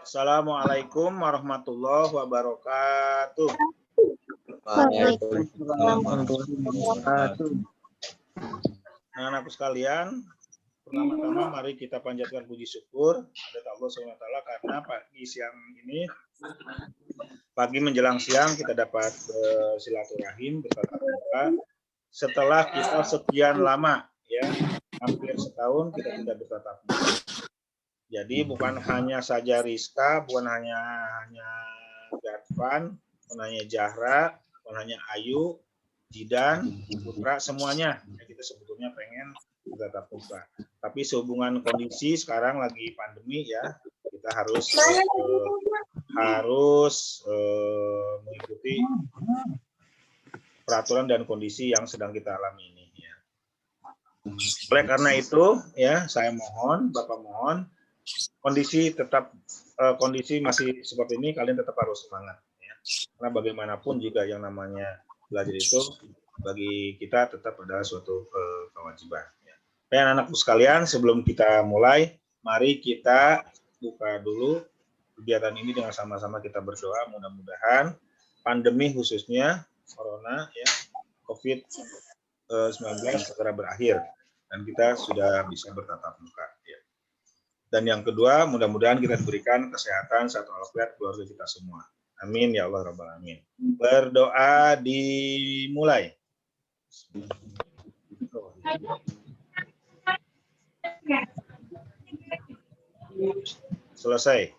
Assalamualaikum warahmatullahi wabarakatuh. Waalaikumsalam warahmatullahi wabarakatuh. Anak-anakku sekalian, pertama-tama mari kita panjatkan puji syukur kepada Allah SWT karena pagi menjelang siang kita dapat silaturahim bertatap muka setelah kita sekian lama, ya, hampir setahun kita tidak bertatap muka. Jadi bukan hanya saja Rizka, bukan hanya Gadvan, bukan hanya Zahra, bukan hanya Ayu, Jidan, Putra, semuanya kita sebetulnya pengen bertatap muka. Tapi sehubungan kondisi sekarang lagi pandemi, ya, kita harus mengikuti peraturan dan kondisi yang sedang kita alami ini, ya. Oleh karena itu, ya, saya mohon, Bapak mohon, kondisi masih seperti ini, kalian tetap harus semangat, ya. Karena bagaimanapun juga yang namanya belajar itu bagi kita tetap adalah suatu kewajiban, ya. Dan anak-anakku sekalian, sebelum kita mulai, mari kita buka dulu kegiatan ini dengan sama-sama kita berdoa, mudah-mudahan pandemi khususnya corona, ya, COVID-19 segera berakhir dan kita sudah bisa bertatap muka, ya. Dan yang kedua, mudah-mudahan kita diberikan kesehatan, sehat walafiat keluarga kita semua. Amin ya Allah rabbal alamin. Berdoa dimulai. Selesai.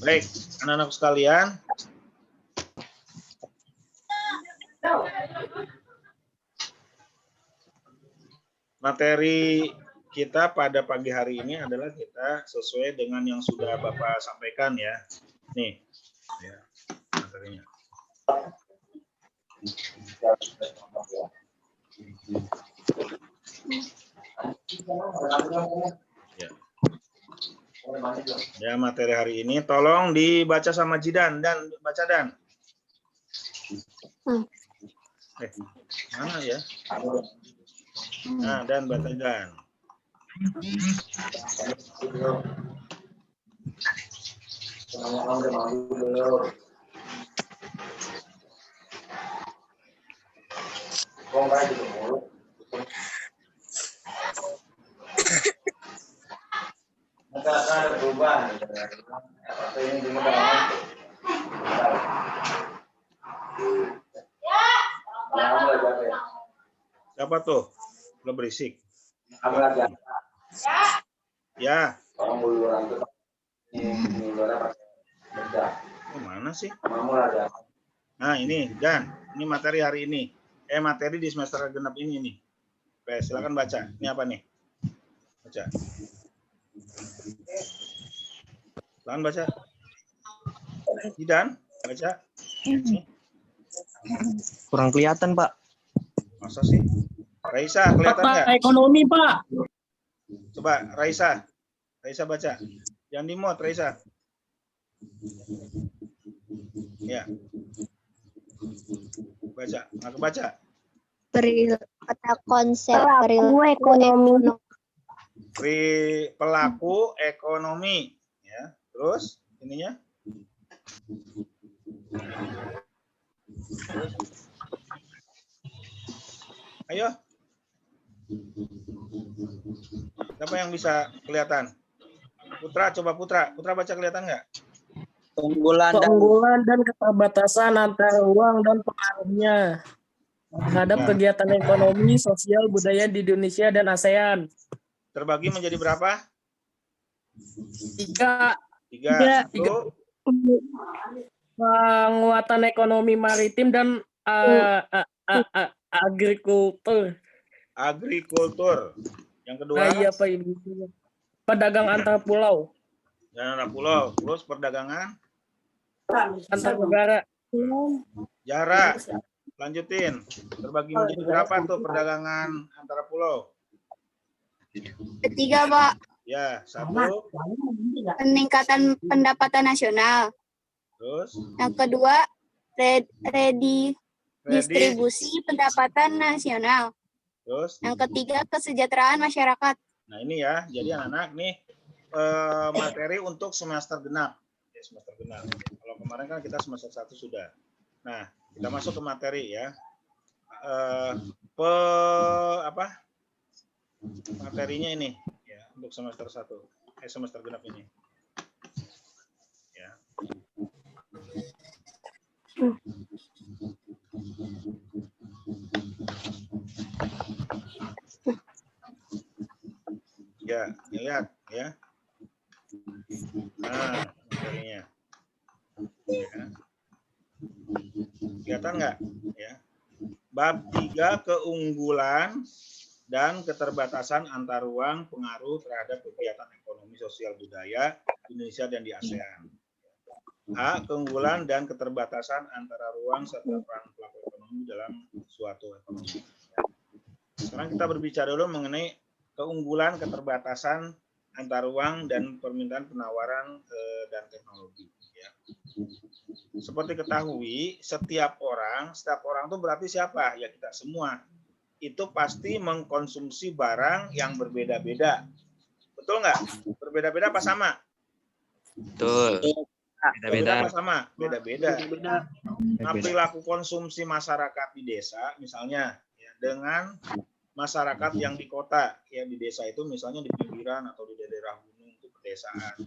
Baik, anak-anak sekalian. Materi kita pada pagi hari ini adalah kita sesuai dengan yang sudah Bapak sampaikan, ya. Nih, ya, materinya. Ya. Ya, materi hari ini tolong dibaca sama Jidan dan baca Dan. Mana ya? Nah, Dan baca Dan. Siapa tuh? Lo berisik. Ya. Oh, mana sih? Nah, ini Dan. Ini materi hari ini. Materi di semester genap ini nih. Oke, silakan baca. Ini apa nih? Baca. Silakan baca. Dan baca. Kurang kelihatan, Pak. Masa sih? Raisa, kelihatan nggak? Ekonomi, Pak. Coba, Raisa. Raisa baca. Jangan di-mute, Raisa. Ya. Baca. Nggak kebaca? Konsep perilaku ekonomi. Pelaku ekonomi. Ya. Terus, ininya? Ayo. Siapa yang bisa kelihatan? Putra, coba Putra. Putra baca kelihatan nggak? Keunggulan dan keterbatasan antara uang dan pengaruhnya terhadap kegiatan ekonomi, sosial, budaya di Indonesia dan ASEAN. Terbagi menjadi berapa? 3. Satu. Penguatan ekonomi maritim dan agrikultur. Yang kedua? Iya, Pak Ibu. Pedagang antar pulau. Dan anak pulau. Terus perdagangan? Antar negara. Zahra, lanjutin. Terbagi menjadi berapa tuh perdagangan antara pulau? 3, Pak. Ya, 1. Peningkatan pendapatan nasional. Terus Yang kedua, ready. redistribusi pendapatan nasional. Terus Yang ketiga, kesejahteraan masyarakat. nah ini ya, jadi anak-anak nih materi untuk semester genap. Ya, semester genap. Kalau kemarin kan kita semester 1 sudah. Nah, kita masuk ke materi ya. Materinya ini ya untuk semester 1. Semester genap ini. Ya. Ya, lihat ya. Nah, materinya. Ya. Kelihatan nggak? Ya. Bab 3 keunggulan dan keterbatasan antar ruang pengaruh terhadap kegiatan ekonomi sosial budaya Indonesia dan di ASEAN. A. Keunggulan dan keterbatasan antara ruang serta peran pelaku ekonomi dalam suatu ekonomi. Sekarang kita berbicara dulu mengenai keunggulan, keterbatasan antar ruang dan permintaan penawaran dan teknologi. Ya. Seperti ketahui, setiap orang itu berarti siapa? Ya kita semua. Itu pasti mengkonsumsi barang yang berbeda-beda. Betul nggak? Berbeda-beda apa sama? Betul. Beda-beda apa sama? Beda-beda. Nah, perilaku konsumsi masyarakat di desa, misalnya, ya, dengan masyarakat yang di kota, ya di desa itu misalnya di pinggiran atau di daerah gunung itu pedesaan.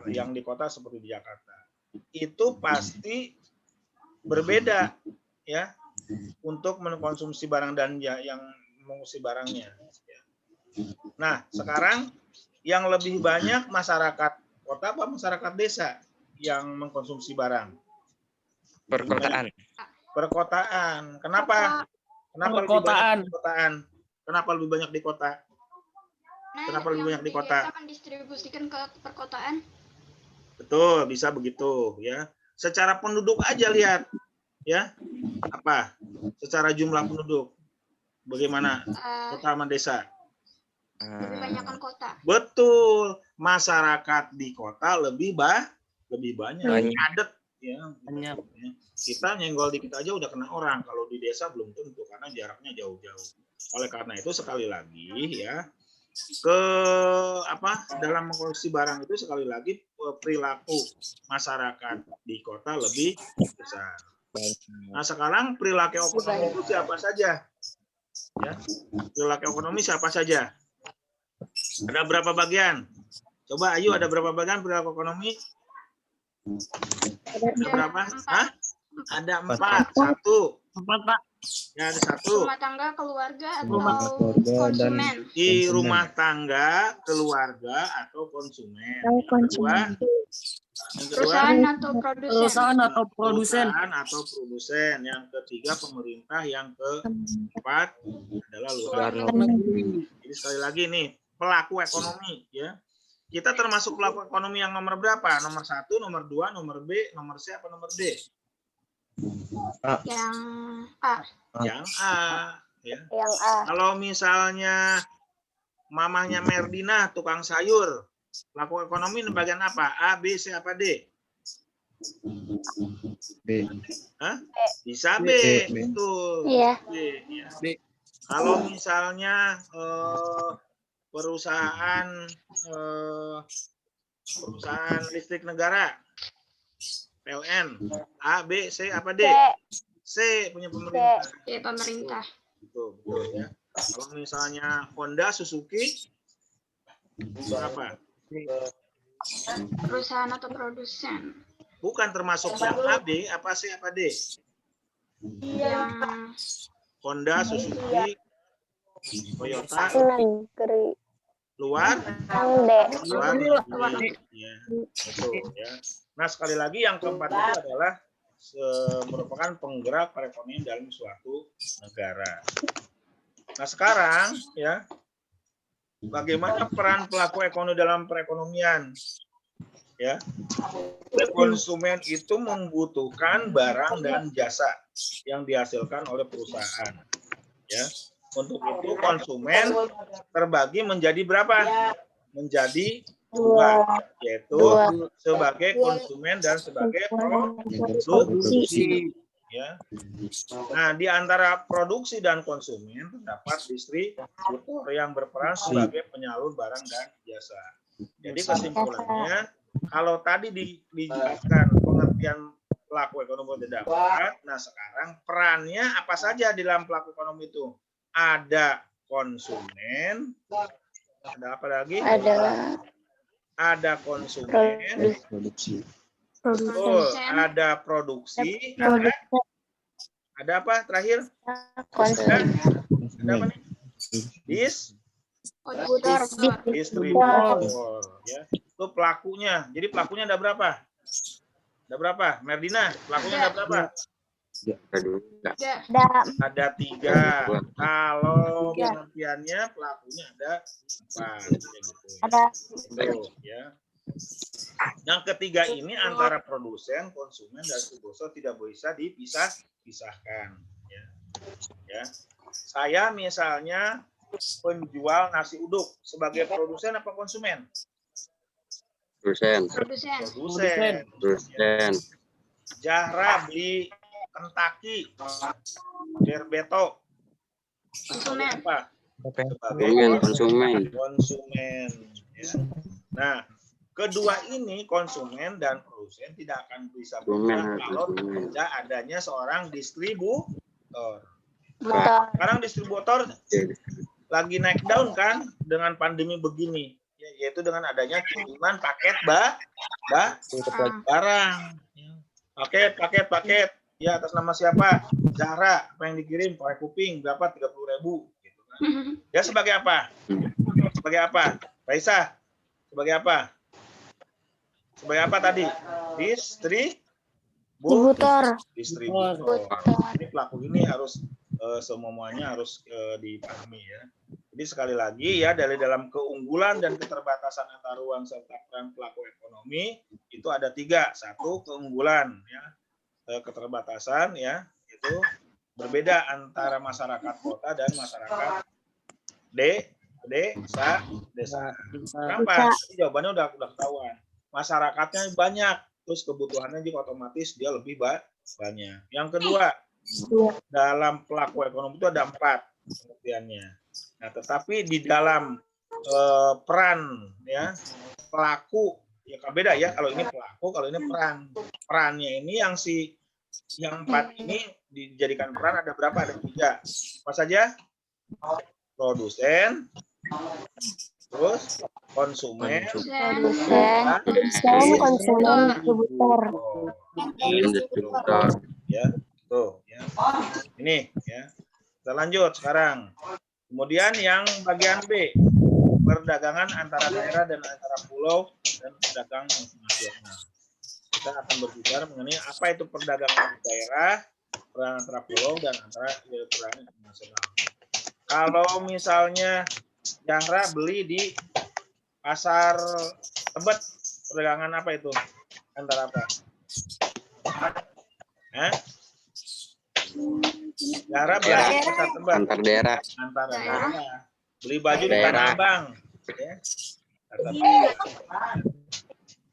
Yang di kota seperti di Jakarta, itu pasti berbeda, ya, untuk mengkonsumsi barang dan yang mengonsumsi barangnya. Ya. Nah, sekarang yang lebih banyak masyarakat kota apa masyarakat desa yang mengkonsumsi barang? Perkotaan. Perkotaan. Kenapa? Kenapa lebih banyak di perkotaan? Kenapa lebih banyak di kota? Kenapa lebih banyak di kota? Kita mendistribusikan ke perkotaan. Betul, bisa begitu ya. Secara penduduk aja lihat ya. Apa? Secara jumlah penduduk. Bagaimana kota sama desa? Lebih banyakkan kota. Betul. Masyarakat di kota lebih banyak. Padat ya. Banyak. Kita nyenggol dikit aja udah kena orang. Kalau di desa belum tentu karena jaraknya jauh-jauh. Oleh karena itu sekali lagi ya, dalam mengkonsumsi barang itu sekali lagi perilaku masyarakat di kota lebih besar. Nah, sekarang perilaku ekonomi itu siapa saja? Ya. Perilaku ekonomi siapa saja? Ada berapa bagian? Coba Ayu, ada berapa bagian perilaku ekonomi? Ada berapa? Hah? Ada 4. 1. 4, Pak. Ya, ada 1. Rumah tangga, keluarga, atau konsumen. Di rumah tangga, keluarga, atau konsumen. Yang kedua, Perusahaan atau produsen. Perusahaan atau produsen. perusahaan atau produsen. Yang ketiga, pemerintah. Yang keempat adalah luar negeri. Jadi sekali lagi nih, pelaku ekonomi ya. Kita termasuk pelaku ekonomi yang nomor berapa? Nomor 1, nomor 2, nomor B, nomor C, apa nomor D? Yang A. Yang A. Ya. Yang A. Kalau misalnya mamanya Merdina, tukang sayur, pelaku ekonomi di bagian apa? A, B, C, apa D? B. Hah? Bisa B, betul. Iya. B, ya. Kalau misalnya perusahaan listrik negara, PLN, A, B, C, apa D? C, punya pemerintah. Ya, pemerintah. Betul ya. Kalau misalnya Honda, Suzuki, itu apa? Perusahaan atau produsen. Bukan termasuk yang A, B, apa C, apa D? Yang Honda, Suzuki, Toyota, Negeri. luar Yang D. ya, betul ya. Nah, sekali lagi yang keempat itu adalah merupakan penggerak perekonomian dalam suatu negara. Nah, sekarang ya, bagaimana peran pelaku ekonomi dalam perekonomian? Ya, konsumen itu membutuhkan barang dan jasa yang dihasilkan oleh perusahaan. Ya, untuk itu konsumen terbagi menjadi berapa? Menjadi Dua. yaitu Dua. sebagai konsumen dan sebagai produksi. Ya. Nah, di antara produksi dan konsumen terdapat distributor yang berperan sebagai penyalur barang dan jasa. Jadi kesimpulannya, kalau tadi dijelaskan pengertian pelaku ekonomi terdapat, nah sekarang perannya apa saja di dalam pelaku ekonomi itu? Ada konsumen, ada apa lagi? Ada konsumen, betul, ada produksi, ada apa terakhir? Ada apa nih? Distributor. Ya. Itu pelakunya. Jadi pelakunya ada berapa? Ada berapa? Merdina, pelakunya ada berapa? Ada 3. Kalau pengertiannya pelakunya ada 4. Gitu. Ya. Yang ketiga ini antara produsen, konsumen, dan distributor tidak bisa dipisahkan. Ya. Saya misalnya penjual nasi uduk sebagai produsen apa konsumen? Produsen. Zahra beli Kentucky, Gerbeto. Konsumen. Apa? Konsumen. Ya. Nah, kedua ini konsumen dan produsen tidak akan bisa berubah kalau tidak adanya seorang distributor. Sekarang distributor lagi naik daun kan dengan pandemi begini, yaitu dengan adanya kiriman paket barang. Paket. Ya, atas nama siapa? Zahra, apa yang dikirim? Pakai kuping, berapa? 30.000. Gitu kan. Ya, sebagai apa? Sebagai apa? Raisa, sebagai apa? Sebagai apa tadi? Distributor. Ini pelaku ini harus semuanya harus dipahami ya. Jadi sekali lagi ya, dari dalam keunggulan dan keterbatasan antar ruang serta peran pelaku ekonomi itu ada 3. 1, keunggulan ya. Keterbatasan ya, itu berbeda antara masyarakat kota dan masyarakat desa. Kenapa? Jawabannya udah ketahuan. Masyarakatnya banyak, terus kebutuhannya juga otomatis dia lebih banyak. Yang kedua, dalam pelaku ekonomi itu ada 4 pengertiannya. Nah, tetapi di dalam peran ya pelaku ya beda ya. Kalau ini pelaku, kalau ini peran. Perannya ini yang 4 ini dijadikan peran ada berapa? Ada 3. Apa saja? Produsen, terus konsumen, konsumen, distributor. Ya, tuh ya. Ini ya. Kita lanjut sekarang. Kemudian yang bagian B, perdagangan antara daerah dan antara pulau dan pedagang internasional. Kita akan berbicara mengenai apa itu perdagangan daerah, perdagangan antara pulau dan antara perdagangan internasional. Kalau misalnya Zahra beli di pasar Tebet, perdagangan apa itu? Antara apa? Zahra beli di pasar Tebet. Antar daerah. Beli baju di Tanah Abang. Ya.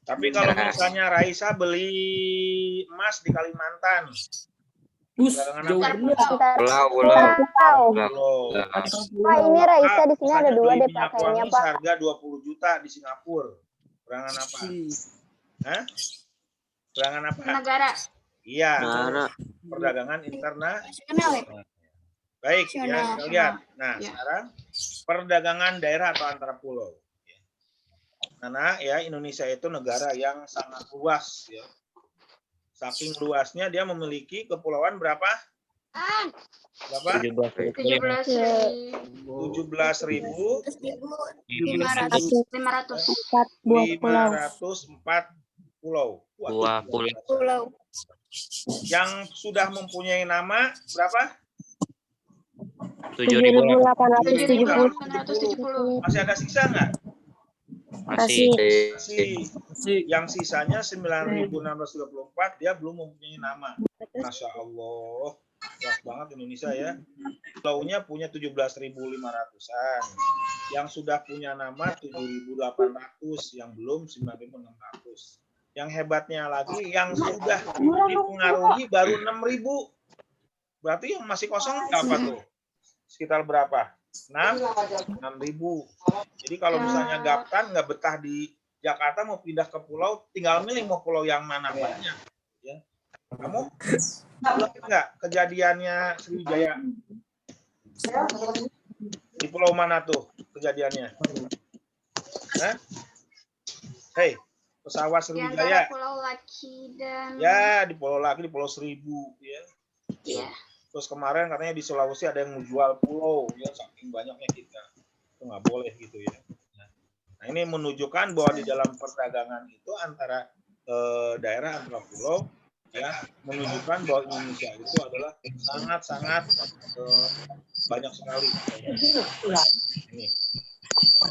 Tapi kalau misalnya Raisa beli emas di Kalimantan, Pulau. Pak, ini Raisa di sini ada 2 deh pakainya, Pak. Harga 20 juta di Singapura. Perangan apa? Perangan apa? Negara. Iya. Perdagangan internasional. Baik, ya, kita lihat. Nah, sekarang perdagangan daerah atau antara pulau. Karena ya Indonesia itu negara yang sangat luas ya. Saking luasnya dia memiliki kepulauan berapa? 17.500 pulau. Buah pulau. Yang sudah mempunyai nama berapa? 7.870. Masih ada sisa nggak? Masih. Yang sisanya 9.624 dia belum mempunyai nama. Masya Allah. luas banget Indonesia ya. Pulaunya punya 17.500-an. Yang sudah punya nama 7.800, yang belum 9.600. Yang hebatnya lagi yang sudah dipengaruhi baru 6.000. Berarti yang masih kosong berapa tuh? Sekitar berapa? 6.000. Jadi kalau misalnya Gaptan nggak betah di Jakarta mau pindah ke pulau, tinggal milih mau pulau yang mana banyak. Ya. Kamu nggak kejadiannya Sriwijaya? Di pulau mana tuh kejadiannya? Hah? Hei, pesawat Di antara Sriwijaya. Pulau Laki dan Ya, di Pulau Laki, di Pulau Seribu. Ya. Iya. Terus kemarin katanya di Sulawesi ada yang mau jual pulau, ya saking banyaknya kita. Itu nggak boleh gitu ya. Nah, ini menunjukkan bahwa di dalam perdagangan itu antara daerah antara pulau, ya menunjukkan bahwa Indonesia itu adalah sangat-sangat banyak sekali. Ini.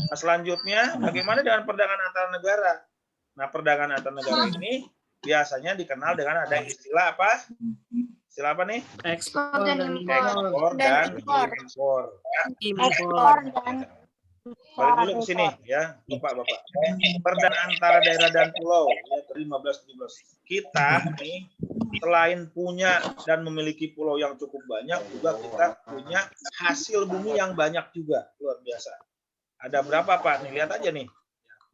Nah, selanjutnya, bagaimana dengan perdagangan antar negara? Nah, perdagangan antar negara ini biasanya dikenal dengan ada istilah apa? Istilah apa nih? Ekspor dan Ekspor dan impor. Ekspor dan Balik dulu ke sini ya, Bapak-bapak. Perdagangan antara daerah dan pulau ya, 15-17. Kita nih selain punya dan memiliki pulau yang cukup banyak, juga kita punya hasil bumi yang banyak juga, luar biasa. Ada berapa Pak? Nih lihat aja nih.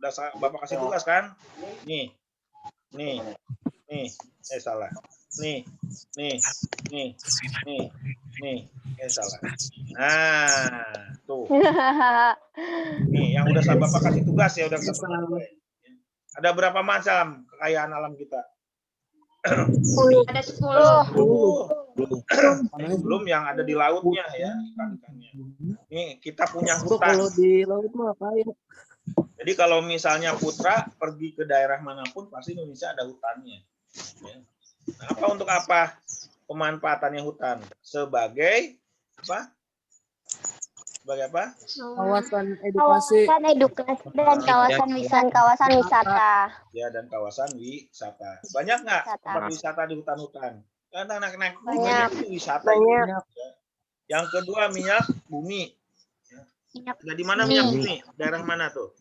Udah Bapak kasih tugas kan? Nih. Salah. Nih. Salah. Nah, tuh. Nih, yang udah Bapak kasih tugas ya udah selesai. Ada berapa macam kekayaan alam kita? Ada 10. Belum yang ada di lautnya ya, ikan-ikannya. Nih, kita punya hutan. Kalau di laut mah apa ya? Jadi kalau misalnya Putra pergi ke daerah manapun, pasti Indonesia ada hutannya. Ya. Nah, untuk apa pemanfaatannya hutan? Sebagai apa? Sebagai apa? Kawasan edukasi. kawasan edukasi dan kawasan wisata. Ya, dan kawasan wisata. Banyak nggak Wisata. tempat wisata di hutan-hutan? Kan anak-anak Banyak. itu wisata. Banyak. Ya. Yang kedua minyak bumi. Minyak Ada di mana minyak bumi? Daerah mana tuh?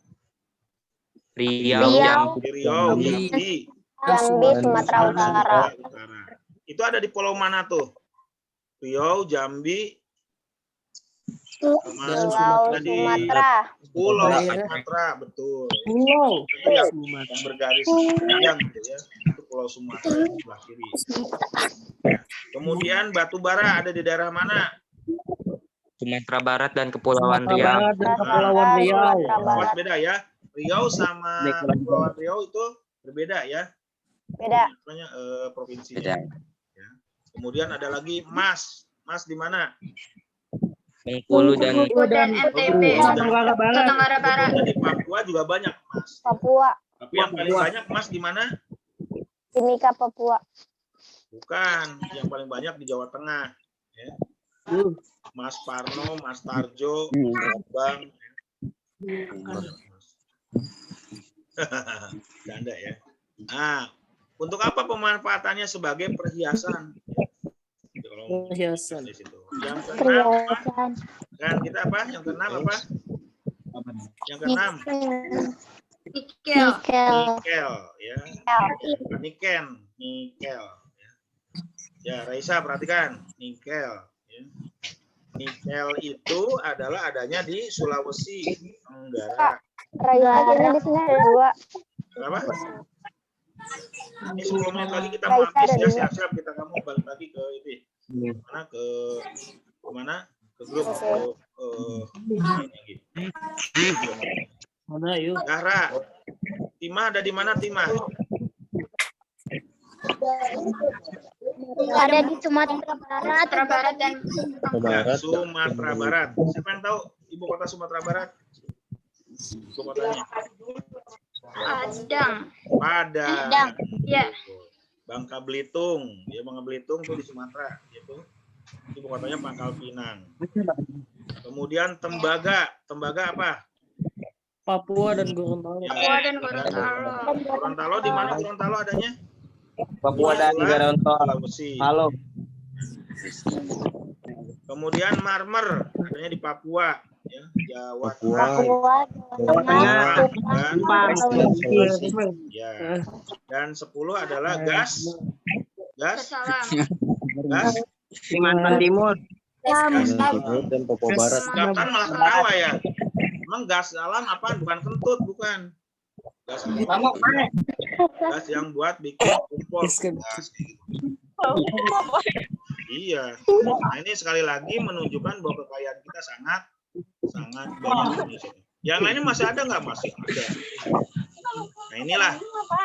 Riau, Riau. Di Riau, Jambi, Jambi, Sumatera Utara. Itu ada di pulau mana tuh? Riau, Jambi, sama Pulau ada di Sumatera. Pulau Daerah. Sumatera, betul. Wow. Itu yang bergaris panjang gitu ya. Itu Pulau Sumatera yang sebelah kiri. Kemudian batu bara ada di daerah mana? Sumatera Barat dan Kepulauan Sumatera Riau. Barat dan Kepulauan Riau. Sumatera Barat. Beda ya. Riau sama Kepulauan Riau itu berbeda ya. Beda. Namanya provinsinya. Beda. Ya. Kemudian ada lagi Mas. Mas di mana? Bengkulu dan Dan NTB. Tenggara Barat. Tenggara Barat. Dan di Papua juga banyak Mas. Papua. Tapi yang paling banyak Mas di mana? Timika, Papua. Bukan. Yang paling banyak di Jawa Tengah. Ya. Mas Parno, Mas Tarjo, Bang. Canda ya. Nah, untuk apa pemanfaatannya sebagai perhiasan? Perhiasan. Di situ. Yang keenam, Perhiasan. kan kita apa? Yang keenam apa? Yang keenam, Nikel. Nikel. nikel, ya. Nikel. Ya, Raisa perhatikan, nikel. Ya. Nikel itu adalah adanya di Sulawesi Tenggara. Raisa, di sini ada 2. Kenapa? Ini 10 menit lagi kita mau habis ya, siap-siap kita kamu balik lagi ke ini. Mana ke mana? Ke grup Mana yuk? Dahra. Timah ada di mana Timah? Ada di Sumatera Barat. Sumatera Barat dan Ya, Sumatera Barat. Siapa yang tahu ibu kota Sumatera Barat? Ibu kotanya? Padang. Ya. Bangka Belitung. Ya, Bangka Belitung tuh di Sumatera, gitu. Ibu kotanya Pangkal Pinang. Kemudian Tembaga. Tembaga apa? Papua dan Gorontalo. Papua dan Gorontalo. Gorontalo di mana Gorontalo adanya? Papua dan Gorontalo. Sulawesi. Halo. Kemudian marmer adanya di Papua, ya, Jawa Papua, Jawa Tengah, dan Sulawesi. ya. Dan 10 adalah gas Salam. Kalimantan Timur. dan Papua Barat. Daftar malah ketawa ya. Emang gas dalam apa? Bukan kentut, bukan. Gas gas yang buat bikin kumpul. Gas, kayak gitu. Iya. Nah, ini sekali lagi menunjukkan bahwa kekayaan kita sangat banyak di Indonesia. Yang lainnya masih ada nggak? Masih ada. Nah, inilah.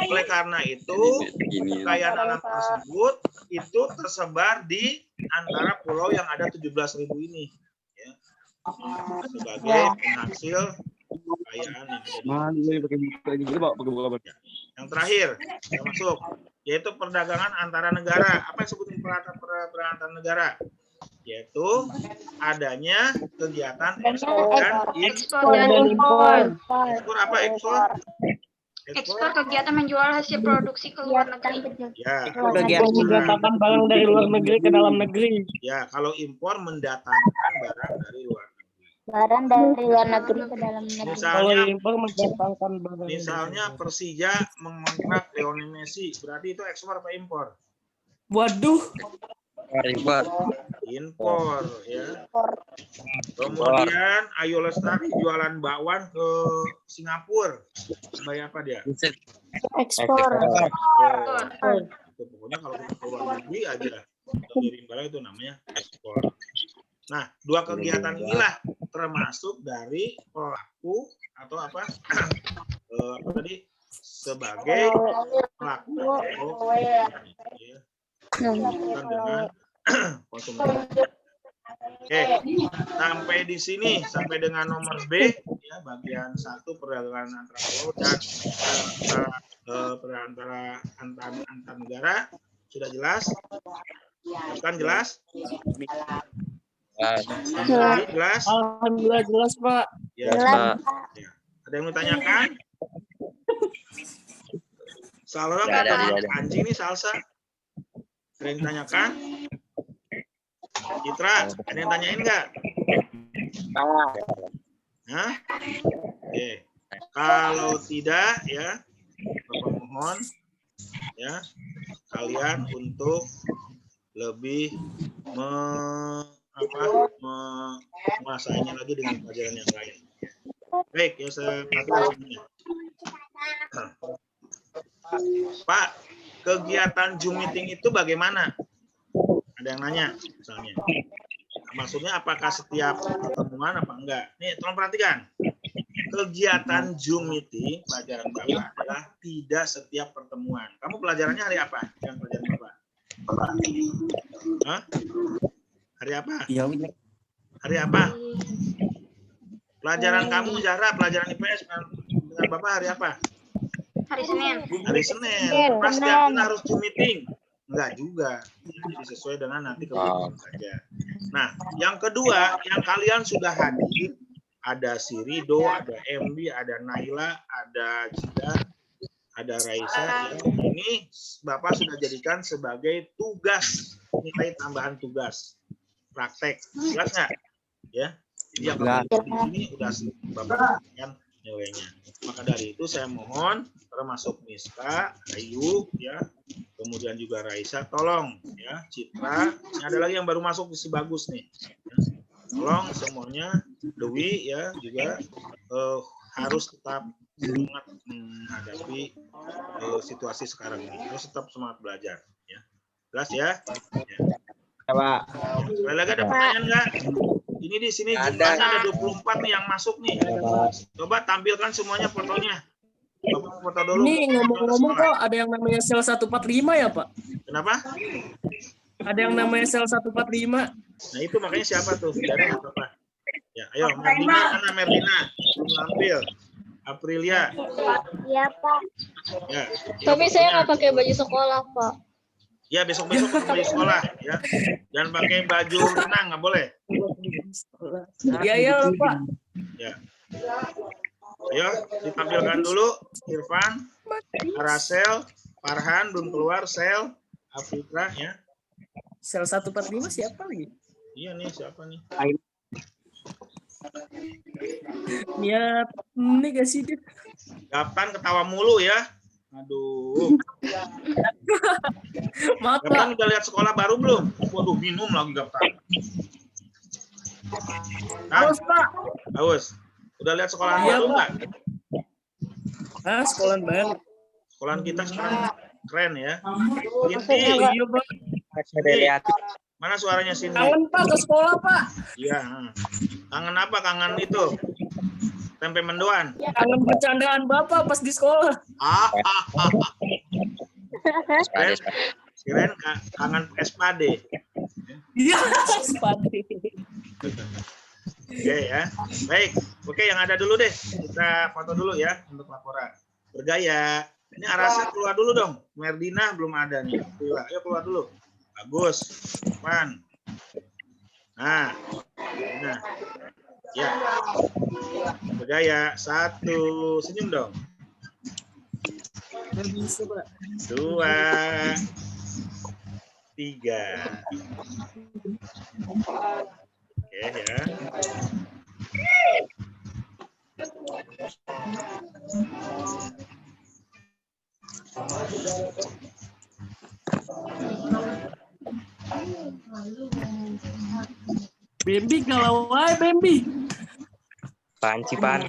Oleh karena itu, kekayaan alam tersebut itu tersebar di antara pulau yang ada 17.000 ini. Ya. Sebagai penghasil kekayaan yang ada di yang terakhir, kita masuk, yaitu perdagangan antara negara. Apa yang sebutin perdagangan antara negara? Yaitu adanya kegiatan ekspor dan Ekspor dan impor. ekspor. Apa ekspor? Ekspor kegiatan menjual hasil produksi ke luar negeri. Ya, Kegiatan mendatangkan barang dari luar negeri ke dalam negeri. ya, kalau impor mendatangkan barang dari luar negeri. Barang dari luar negeri ke dalam negeri. Kalau Misalnya, impor mendatangkan barang. misalnya Persija mengontrak Lionel Messi, berarti itu ekspor apa impor? Waduh. Impor, ya. Kemudian Ayu Lestari jualan bakwan ke Singapura, bayar apa dia? Ekspor. Itu pokoknya kalau kita keluar negeri aja kirim barang itu namanya ekspor. Nah, dua kegiatan inilah termasuk dari pelaku atau apa? Apa tadi? Sebagai pelaku ya. Bukan dengan konsumen. Oke, sampai di sini, sampai dengan nomor B, ya, bagian 1 perdagangan antara pulau dan antara antar negara sudah jelas? Bukan jelas? Jelas? Alhamdulillah jelas, Pak. Ya, Pak. ya. Ada yang mau tanyakan? Salsa Nggak ada. anjing nih salsa. Ada yang tanyakan? Citra, ada yang tanyain nggak? Hah? Oke. Kalau tidak, ya, Bapak mohon, ya, kalian untuk lebih menguasainya lagi dengan pelajaran yang lain. Baik, ya saya perhatikan ini. Pak, kegiatan Zoom meeting itu bagaimana? Ada yang nanya, misalnya. Maksudnya apakah setiap pertemuan apa enggak? Nih, tolong perhatikan. Kegiatan Zoom meeting, pelajaran Bapak adalah tidak setiap pertemuan. Kamu pelajarannya hari apa? Yang pelajaran Bapak? Hah? Hari apa? Hari apa? Pelajaran kamu, Zahra, pelajaran IPS dengan Bapak hari apa? Hari Senin. Hari Senin. Pas setiap kita harus Zoom meeting? Enggak juga. Jadi sesuai dengan nanti kebutuhan saja. Nah, yang kedua, yang kalian sudah hadir, ada si Rido, ada MB, ada Naila, ada Jidan, ada Raisa. Ya. Ini Bapak sudah jadikan sebagai tugas, nilai tambahan tugas. Praktek. Jelas nggak? Ya. Jadi yang di sini udah Bapak kan nilainya. Maka dari itu saya mohon termasuk Miska, Ayu, ya, kemudian juga Raisa, tolong, ya, Citra. Ini ada lagi yang baru masuk si Bagus nih. Ya. Tolong semuanya, Dewi, ya, juga harus tetap semangat menghadapi situasi sekarang ini. Harus tetap semangat belajar. Ya. Jelas ya? Ya. Pak. Sekali lagi ada pertanyaan nggak? Ini di sini jumlahnya ada 24 nih yang masuk nih. Coba tampilkan semuanya fotonya. Bapak foto dulu. Ini ngomong-ngomong kok ada yang namanya sel 145 ya, Pak? Kenapa? Ada yang namanya sel 145. Nah itu makanya siapa tuh? Dari apa? Ya, ayo Merlina, mana Merlina? Belum nampil. Aprilia. Iya, Pak. Ya. Tapi saya nggak pakai baju sekolah, Pak. Ya besok-besok pakai baju sekolah ya. Jangan pakai baju renang, nggak boleh. Iya, Pak. Ya. Ayo ditampilkan dulu Irfan, Arasel, Farhan belum keluar, Sel, Afrika ya. Sel 145 siapa lagi? Iya nih, siapa nih? Niat ini gak sih dia? Gaptan ketawa mulu ya. Aduh. Maaf Pak. Gaptan udah lihat sekolah baru belum? Waduh, minum lagi Gaptan. Nah, Haus Pak. haus. Udah lihat sekolah Iya, baru Pak. nggak? Ah, sekolah baru. Sekolahan kita sekarang keren ya. Maksudnya, Cindy, Pak. Iya Pak. Sudah lihat. mana suaranya Cindy? Kangen Pak ke sekolah Pak. Iya. Kangen apa? Kangen itu? Tempe mendoan. Kangen bercandaan Bapak pas di sekolah. Kirain kangen espade. Iya, sepati. Oke ya. Baik. Oke, yang ada dulu deh. Kita foto dulu ya untuk laporan. Bergaya. Ini Arasa keluar dulu dong. Merdina belum ada nih. Ayo keluar dulu. Bagus. Pan. Nah. Nah. Ya. Bergaya. 1. Senyum dong. Nggak bisa Pak. 2. 3. Oke ya. Bambi galau aja Bambi. Panci pan.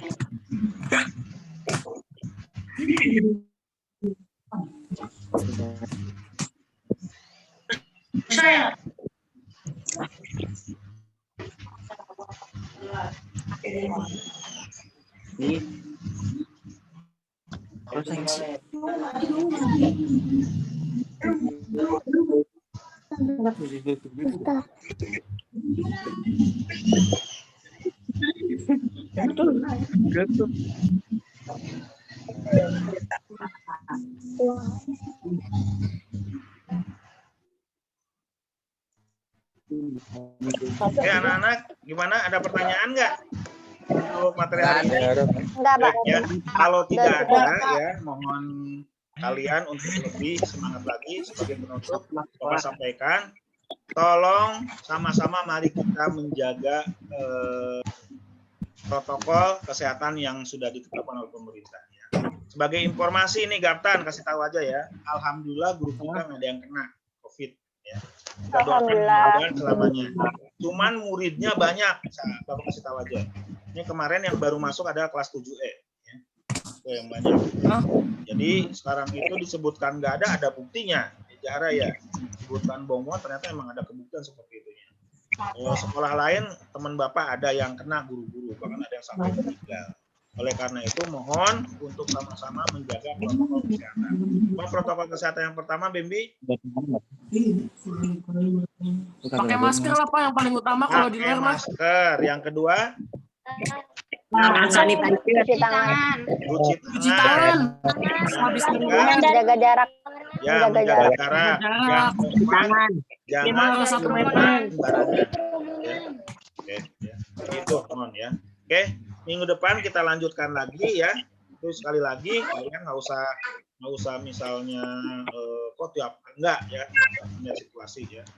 Oke anak-anak, gimana? Ada pertanyaan nggak untuk materi hari ini? Enggak, Pak. Baik, ya. Kalau tidak ada, ya mohon kalian untuk lebih semangat lagi sebagai penutup. Bapak sampaikan, tolong sama-sama mari kita menjaga protokol kesehatan yang sudah ditetapkan oleh pemerintah. Ya. Sebagai informasi ini Gaptan kasih tahu aja ya. Alhamdulillah guru kita nggak ada yang kena COVID. Ya. Kita doakan mudah-mudahan selamanya. Cuman muridnya banyak. Bapak kasih tahu aja. Ini kemarin yang baru masuk adalah kelas 7E. Ya. Itu yang banyak. Jadi sekarang itu disebutkan nggak ada buktinya. Jara ya. Disebutkan bohong, ternyata emang ada kebuktian seperti itu. Sekolah lain teman Bapak ada yang kena guru-guru, bahkan ada yang sampai meninggal. Oleh karena itu mohon untuk sama-sama menjaga protokol kesehatan. Protokol kesehatan yang pertama, Bambi, Pakai masker lah Pak yang paling utama kalau di luar Mas. masker. Yang kedua, Cuci tangan. cuci tangan. Habis Jaga jarak. Ya, menjaga jarak. Yang keempat, jangan Minimal 1 meter. sembarangan. Ya. Oke, ya. Itu mohon ya. Oke, minggu depan kita lanjutkan lagi ya. Itu sekali lagi kalian nggak usah misalnya kok tiap enggak ya, punya situasi ya.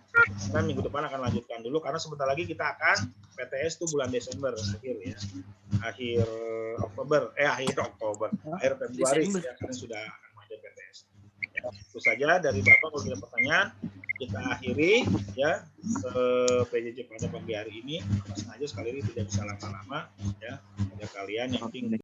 Karena minggu depan akan lanjutkan dulu karena sebentar lagi kita akan PTS itu bulan Desember akhir ya. Akhir Februari ya, karena sudah akan masuk PTS. Ya, itu saja dari Bapak. Kalau ada pertanyaan kita akhiri ya PJJ pada pagi hari ini. Sengaja sekali ini tidak bisa lama-lama ya. Ada kalian yang penting